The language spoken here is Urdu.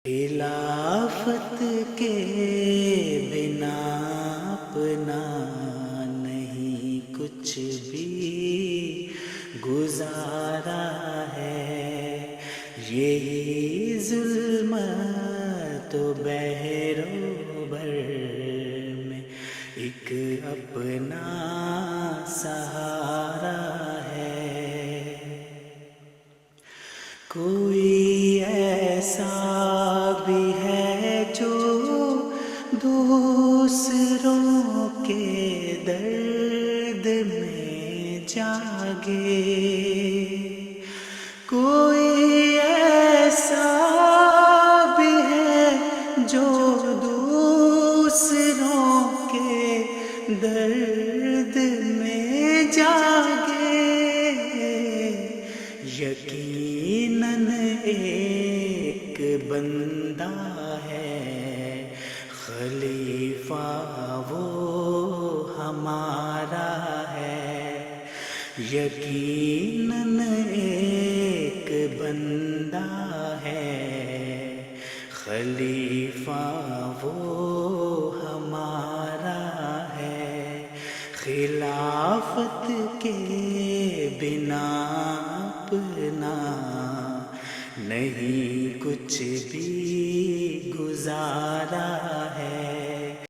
خلافت کے بنا اپنا نہیں کچھ بھی گزارا ہے، یہی ظلمت و بحر و بر میں ایک اپنا سہارا ہے۔ کوئی ایسا بھی ہے جو دوسروں کے درد میں جاگے، کوئی ایسا بھی ہے جو دوسروں کے درد میں جاگے، یقیناً ایک بندہ ہے خلیفہ وہ ہمارا ہے، یقیناً ایک بندہ ہے خلیفہ وہ ہمارا ہے۔ خلافت کے بنا اپنا نہیں کچھ بھی گزارا ہے۔